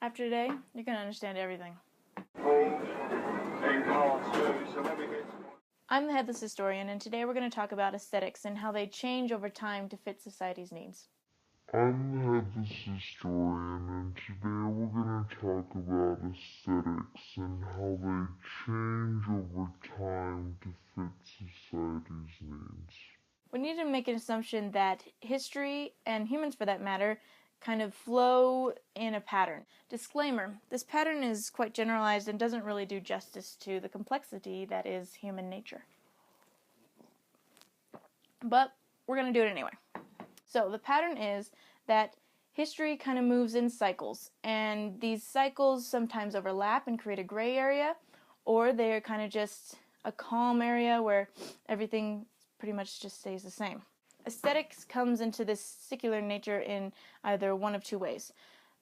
After today, you're going to understand everything. I'm the Headless Historian, and today we're going to talk about aesthetics and how they change over time to fit society's needs. I'm the Headless Historian, and today we're going to talk about aesthetics and how they change over time to fit society's needs. We need to make an assumption that history, and humans for that matter, kind of flow in a pattern. Disclaimer, this pattern is quite generalized and doesn't really do justice to the complexity that is human nature. But we're going to do it anyway. So the pattern is that history kind of moves in cycles, and these cycles sometimes overlap and create a gray area, or they're kind of just a calm area where everything pretty much just stays the same. Aesthetics comes into this secular nature in either one of two ways.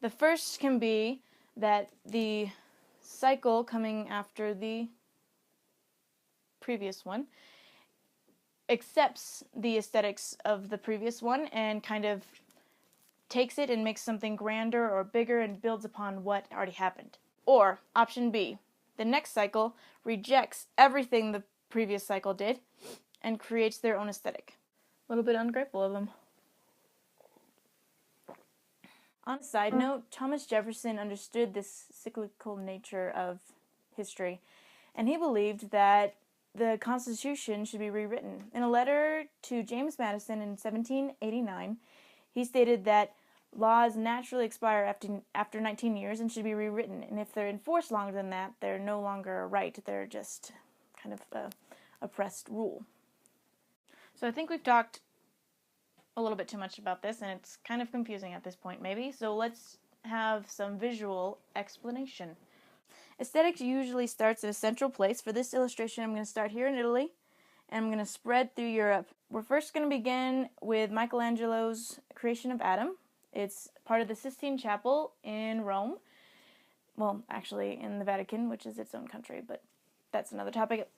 The first can be that the cycle coming after the previous one accepts the aesthetics of the previous one and kind of takes it and makes something grander or bigger and builds upon what already happened. Or, option B, the next cycle rejects everything the previous cycle did and creates their own aesthetic. A little bit ungrateful of them. On a side note, Thomas Jefferson understood this cyclical nature of history, and he believed that the Constitution should be rewritten. In a letter to James Madison in 1789, he stated that laws naturally expire after 19 years and should be rewritten, and if they're enforced longer than that, they're no longer a right, they're just kind of a oppressed rule. So I think we've talked a little bit too much about this, and it's kind of confusing at this point, maybe. So let's have some visual explanation. Aesthetics usually starts in a central place. For this illustration, I'm going to start here in Italy, and I'm going to spread through Europe. We're first going to begin with Michelangelo's creation of Adam. It's part of the Sistine Chapel in Rome. Well, actually in the Vatican, which is its own country, but that's another topic.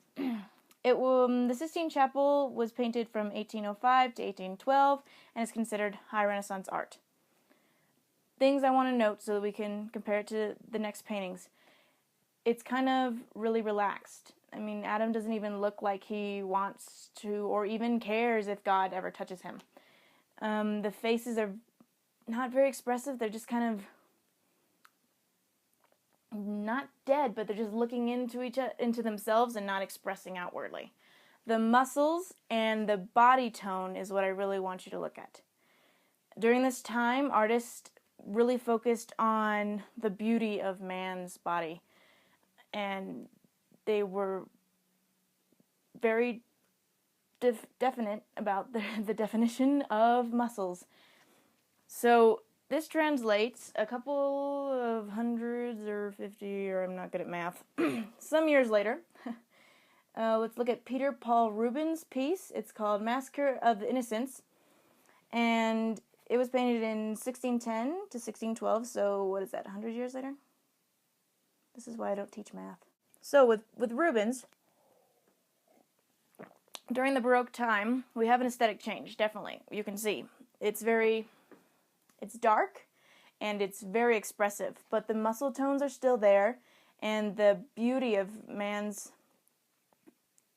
The Sistine Chapel was painted from 1805 to 1812 and is considered high Renaissance art. Things I want to note so that we can compare it to the next paintings. It's kind of really relaxed. I mean, Adam doesn't even look like he wants to or even cares if God ever touches him. The faces are not very expressive. They're just kind of not dead, but they're just looking into themselves and not expressing outwardly. The muscles and the body tone is what I really want you to look at. During this time, artists really focused on the beauty of man's body, and they were very definite about the definition of muscles. So this translates a couple of hundreds or 50, or I'm not good at math, some years later. Let's look at Peter Paul Rubens' piece. It's called Massacre of the Innocents, and it was painted in 1610 to 1612, so what is that, 100 years later? This is why I don't teach math. So with Rubens, during the Baroque time, we have an aesthetic change, definitely. You can see. It's dark, and it's very expressive, but the muscle tones are still there, and the beauty of man's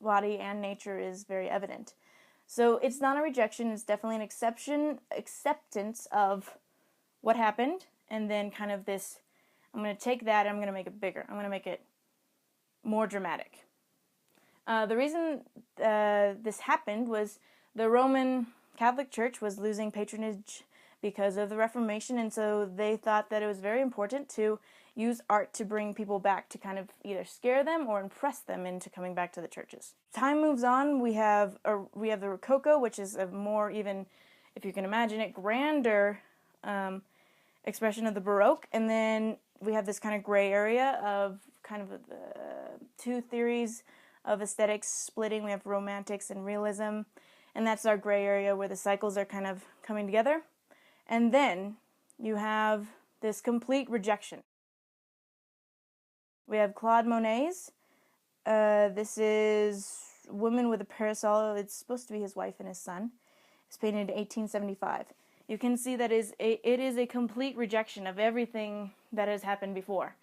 body and nature is very evident. So it's not a rejection, it's definitely an acceptance of what happened, and then kind of this, I'm going to take that and I'm going to make it bigger. I'm going to make it more dramatic. The reason this happened was the Roman Catholic Church was losing patronage because of the Reformation, and so they thought that it was very important to use art to bring people back, to kind of either scare them or impress them into coming back to the churches. Time moves on. We have the Rococo, which is a more, even if you can imagine it, grander expression of the Baroque, and then we have this kind of gray area of kind of the two theories of aesthetics splitting. We have romantics and realism, and that's our gray area where the cycles are kind of coming together. And then you have this complete rejection. We have Claude Monet's. This is Woman with a Parasol. It's supposed to be his wife and his son. It's painted in 1875. you can see that it is a complete rejection of everything that has happened before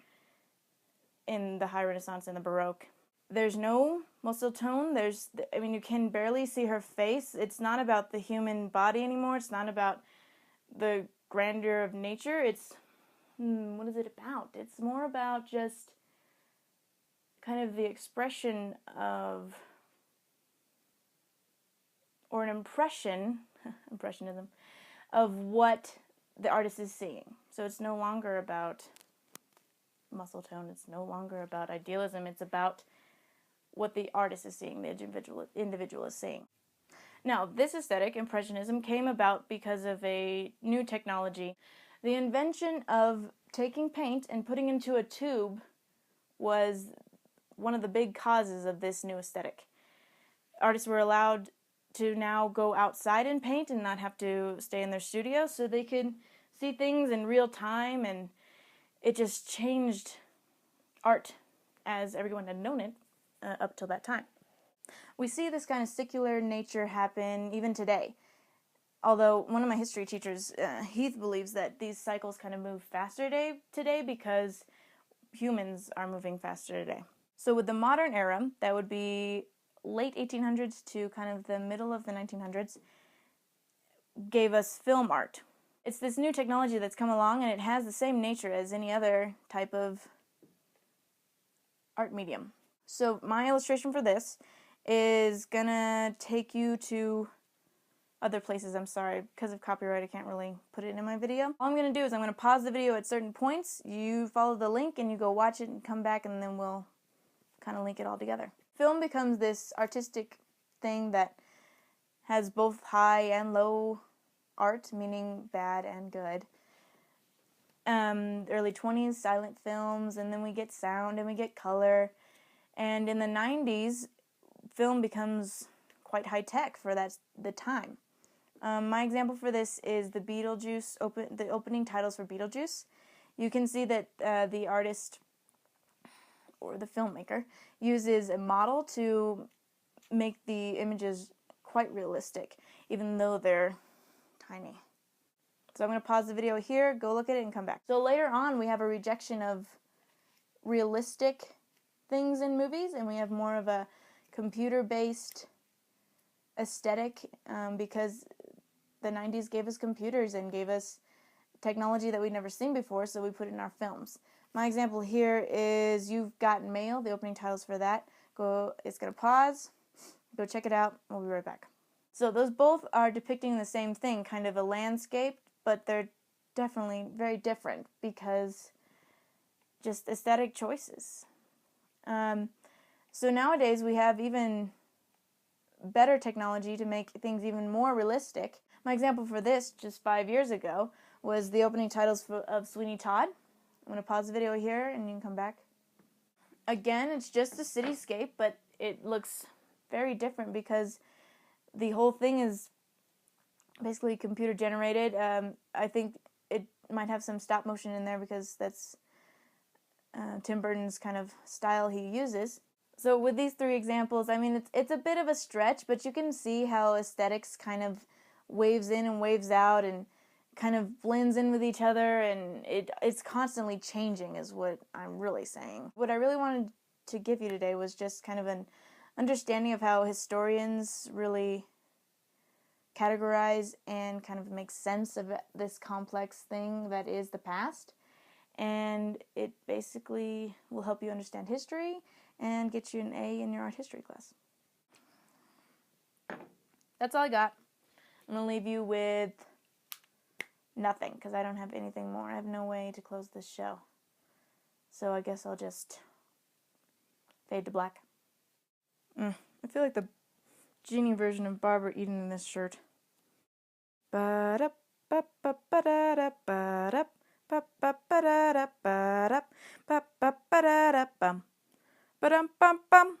in the High Renaissance and the Baroque. There's no muscle tone. You can barely see her face. It's not about the human body anymore. It's not about the grandeur of nature. What is it about? It's more about just kind of the expression of, or an impressionism, of what the artist is seeing. So it's no longer about muscle tone. It's no longer about idealism. It's about what the artist is seeing, the individual is seeing. Now, this aesthetic, Impressionism, came about because of a new technology. The invention of taking paint and putting into a tube was one of the big causes of this new aesthetic. Artists were allowed to now go outside and paint and not have to stay in their studio, so they could see things in real time, and it just changed art as everyone had known it up till that time. We see this kind of secular nature happen even today. Although one of my history teachers, Heath, believes that these cycles kind of move faster today because humans are moving faster today. So with the modern era, that would be late 1800s to kind of the middle of the 1900s, gave us film art. It's this new technology that's come along, and it has the same nature as any other type of art medium. So my illustration for this is gonna take you to other places. I'm sorry, because of copyright I can't really put it in my video. All I'm gonna do is I'm gonna pause the video at certain points, you follow the link and you go watch it and come back, and then we'll kind of link it all together. Film becomes this artistic thing that has both high and low art, meaning bad and good. Early 20s, silent films, and then we get sound and we get color. And in the 90s, film becomes quite high-tech for the time. My example for this is the the opening titles for Beetlejuice. You can see that the artist, or the filmmaker, uses a model to make the images quite realistic, even though they're tiny. So I'm going to pause the video here, go look at it, and come back. So later on, we have a rejection of realistic things in movies, and we have more of a computer-based aesthetic, because the 90s gave us computers and gave us technology that we'd never seen before, so we put it in our films. My example here is You've Got Mail, the opening titles for that. It's going to pause, go check it out, we'll be right back. So those both are depicting the same thing, kind of a landscape, but they're definitely very different because just aesthetic choices. So nowadays we have even better technology to make things even more realistic. My example for this, just 5 years ago, was the opening titles of Sweeney Todd. I'm going to pause the video here and you can come back. Again, it's just a cityscape, but it looks very different because the whole thing is basically computer generated. I think it might have some stop motion in there because that's Tim Burton's kind of style he uses. So with these three examples, I mean, it's a bit of a stretch, but you can see how aesthetics kind of waves in and waves out and kind of blends in with each other, and it's constantly changing is what I'm really saying. What I really wanted to give you today was just kind of an understanding of how historians really categorize and kind of make sense of this complex thing that is the past. And it basically will help you understand history and get you an A in your art history class. That's all I got. I'm going to leave you with nothing because I don't have anything more. I have no way to close this show. So I guess I'll just fade to black. I feel like the genie version of Barbara Eden in this shirt. Ba-da, ba-ba-ba-da-da, ba-da, ba-ba-ba-da-da, ba-da, ba-ba-ba-da-da, bum. Ba-dum-bum-bum.